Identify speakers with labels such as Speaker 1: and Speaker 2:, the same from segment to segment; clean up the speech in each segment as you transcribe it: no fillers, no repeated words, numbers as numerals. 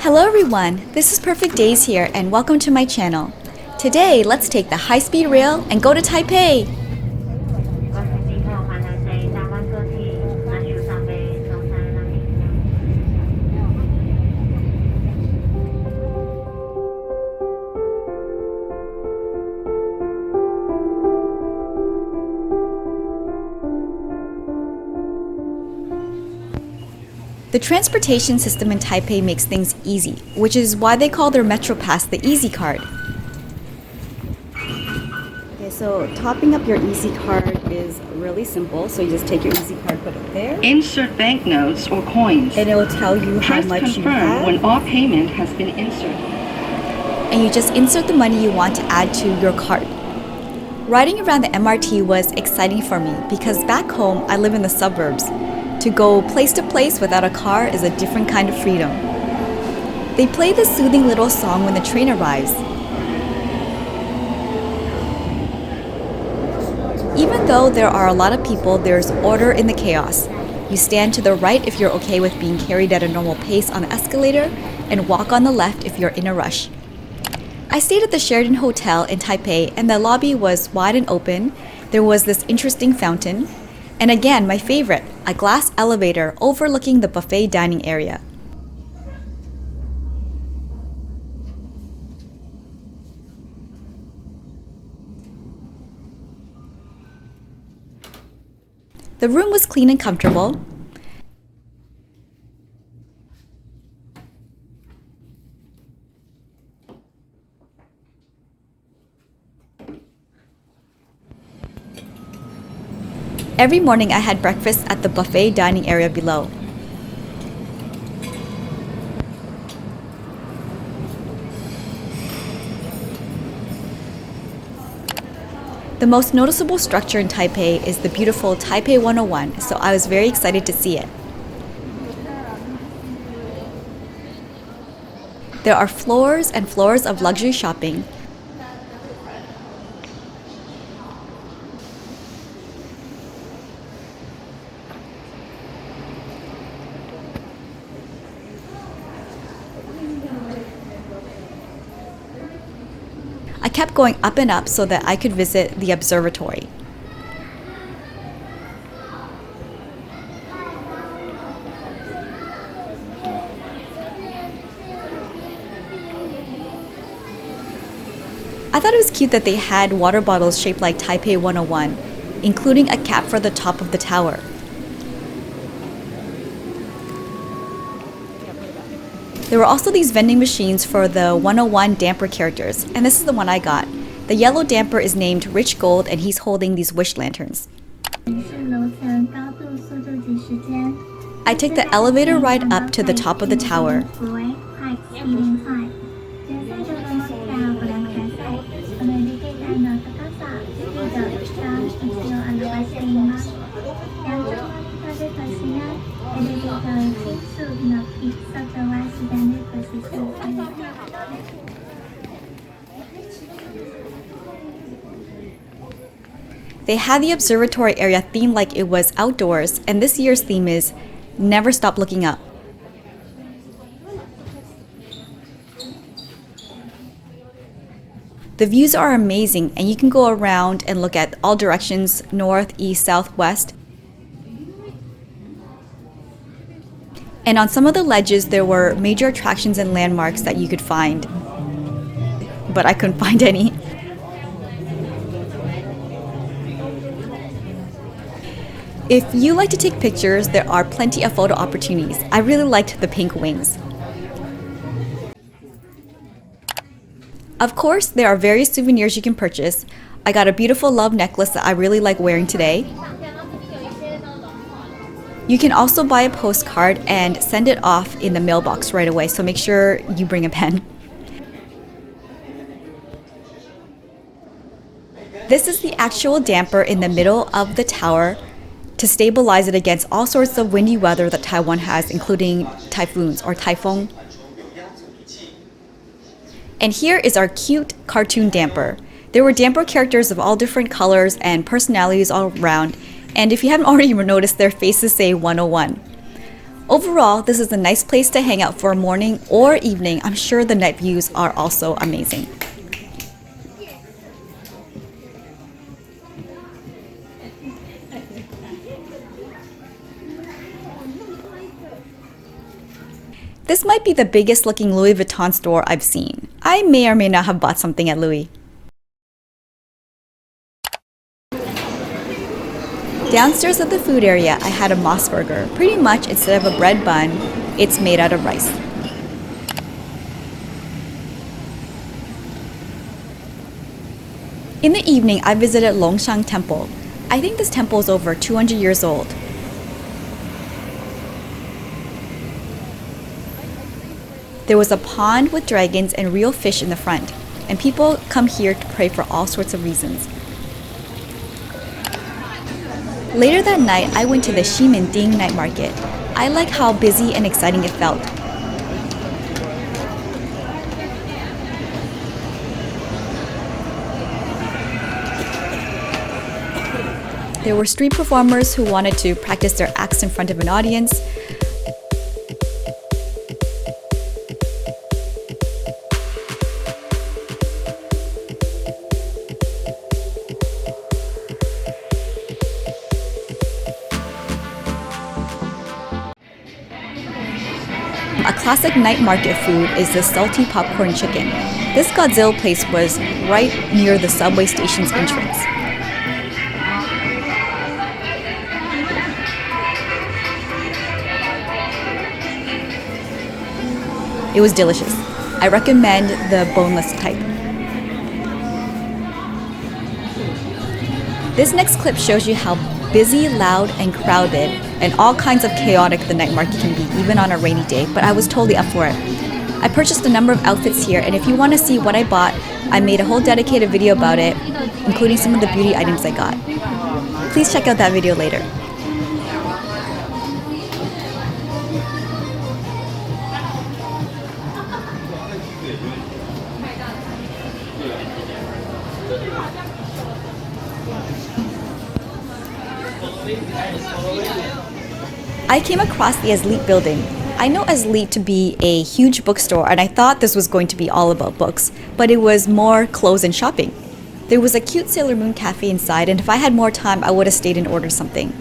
Speaker 1: Hello everyone, this is Perfect Days here and welcome to my channel. Today, let's take the high-speed rail and go to Taipei! The transportation system in Taipei makes things easy, which is why they call their Metro Pass the Easy Card. Okay, so topping up your Easy Card is really simple. So you just take your Easy Card, put it there.
Speaker 2: Insert banknotes or coins.
Speaker 1: And it will tell you how much you have.
Speaker 2: When all payment has been inserted.
Speaker 1: And you just insert the money you want to add to your card. Riding around the MRT was exciting for me because back home I live in the suburbs. To go place to place without a car is a different kind of freedom. They play this soothing little song when the train arrives. Even though there are a lot of people, there's order in the chaos. You stand to the right if you're okay with being carried at a normal pace on the escalator, and walk on the left if you're in a rush. I stayed at the Sheraton Hotel in Taipei, and the lobby was wide and open. There was this interesting fountain. And again, my favorite, a glass elevator overlooking the buffet dining area. The room was clean and comfortable. Every morning I had breakfast at the buffet dining area below. The most noticeable structure in Taipei is the beautiful Taipei 101, so I was very excited to see it. There are floors and floors of luxury shopping. I kept going up and up so that I could visit the observatory. I thought it was cute that they had water bottles shaped like Taipei 101, including a cap for the top of the tower. There were also these vending machines for the 101 damper characters, and this is the one I got. The yellow damper is named Rich Gold, and he's holding these wish lanterns. I took the elevator ride up to the top of the tower. They had the observatory area themed like it was outdoors, and this year's theme is Never Stop Looking Up. The views are amazing, and you can go around and look at all directions, north, east, south, west. And on some of the ledges, there were major attractions and landmarks that you could find, but I couldn't find any. If you like to take pictures, there are plenty of photo opportunities. I really liked the pink wings. Of course, there are various souvenirs you can purchase. I got a beautiful love necklace that I really like wearing today. You can also buy a postcard and send it off in the mailbox right away, so make sure you bring a pen. This is the actual damper in the middle of the tower to stabilize it against all sorts of windy weather that Taiwan has, including typhoons or typhoon. And here is our cute cartoon damper. There were damper characters of all different colors and personalities all around, and if you haven't already noticed, their faces say 101. Overall, this is a nice place to hang out for a morning or evening. I'm sure the night views are also amazing. This might be the biggest looking Louis Vuitton store I've seen. I may or may not have bought something at Louis. Downstairs at the food area, I had a moss burger. Pretty much, instead of a bread bun, it's made out of rice. In the evening, I visited Longshan Temple. I think this temple is over 200 years old. There was a pond with dragons and real fish in the front, and people come here to pray for all sorts of reasons. Later that night, I went to the Ximending night market. I like how busy and exciting it felt. There were street performers who wanted to practice their acts in front of an audience. A classic night market food is the salty popcorn chicken. This Godzilla place was right near the subway station's entrance. It was delicious. I recommend the boneless type. This next clip shows you how busy, loud, and crowded, and all kinds of chaotic the night market can be, even on a rainy day, but I was totally up for it. I purchased a number of outfits here, and if you want to see what I bought, I made a whole dedicated video about it, including some of the beauty items I got. Please check out that video later. I came across the Asleep building. I know Asleep to be a huge bookstore, and I thought this was going to be all about books, but it was more clothes and shopping. There was a cute Sailor Moon cafe inside, and if I had more time, I would have stayed and ordered something.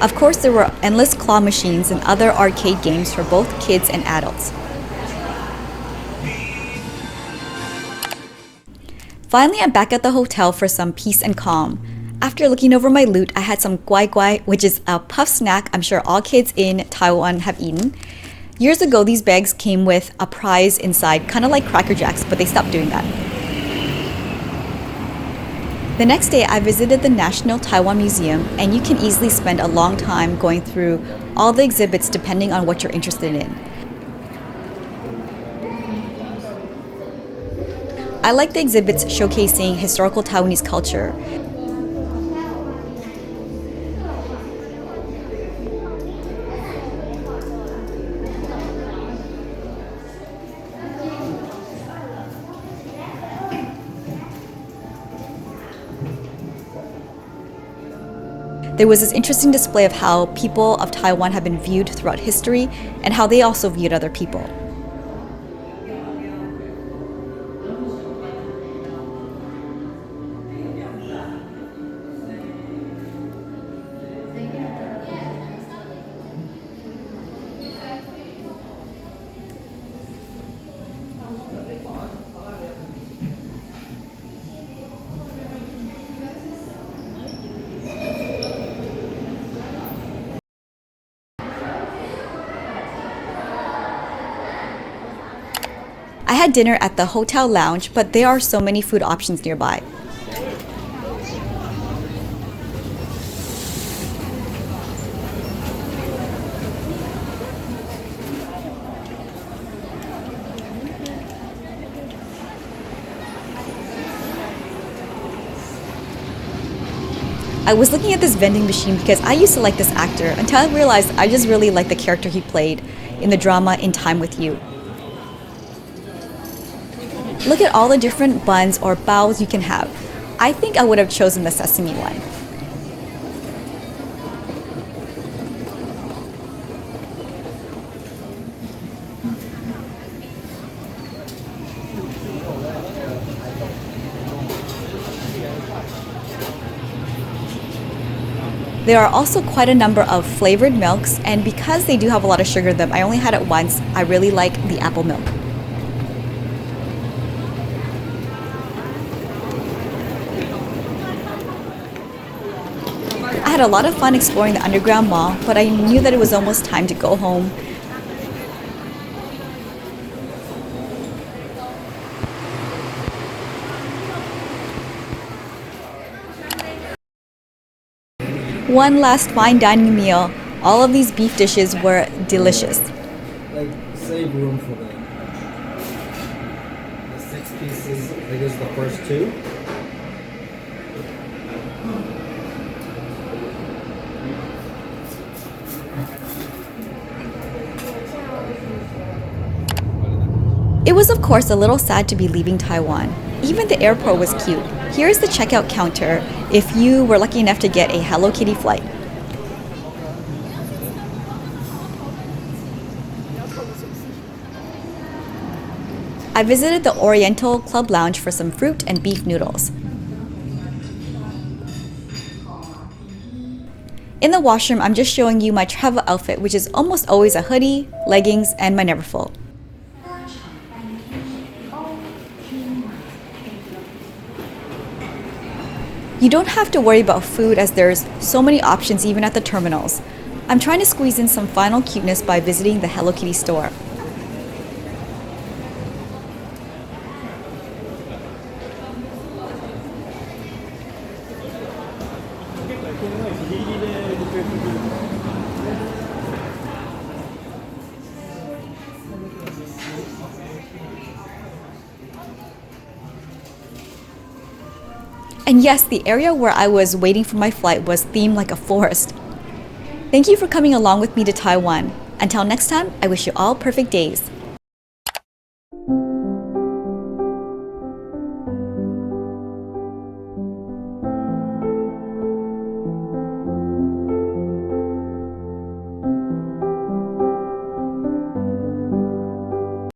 Speaker 1: Of course, there were endless claw machines and other arcade games for both kids and adults. Finally, I'm back at the hotel for some peace and calm. After looking over my loot, I had some guai guai, which is a puff snack I'm sure all kids in Taiwan have eaten. Years ago, these bags came with a prize inside, kind of like Cracker Jacks, but they stopped doing that. The next day, I visited the National Taiwan Museum, and you can easily spend a long time going through all the exhibits depending on what you're interested in. I like the exhibits showcasing historical Taiwanese culture. There was this interesting display of how people of Taiwan have been viewed throughout history and how they also viewed other people. I had dinner at the hotel lounge, but there are so many food options nearby. I was looking at this vending machine because I used to like this actor until I realized I just really liked the character he played in the drama In Time with You. Look at all the different buns or baos you can have. I think I would have chosen the sesame one. There are also quite a number of flavored milks, and because they do have a lot of sugar in them, I only had it once. I really like the apple milk. I had a lot of fun exploring the underground mall, but I knew that it was almost time to go home. One last fine dining meal. All of these beef dishes were delicious.
Speaker 3: Like, save room for the 6 pieces. I guess the first two.
Speaker 1: It was of course a little sad to be leaving Taiwan. Even the airport was cute. Here's the checkout counter if you were lucky enough to get a Hello Kitty flight. I visited the Oriental Club Lounge for some fruit and beef noodles. In the washroom, I'm just showing you my travel outfit, which is almost always a hoodie, leggings, and my Neverfull. You don't have to worry about food as there's so many options even at the terminals. I'm trying to squeeze in some final cuteness by visiting the Hello Kitty store. And yes, the area where I was waiting for my flight was themed like a forest. Thank you for coming along with me to Taiwan. Until next time, I wish you all perfect days.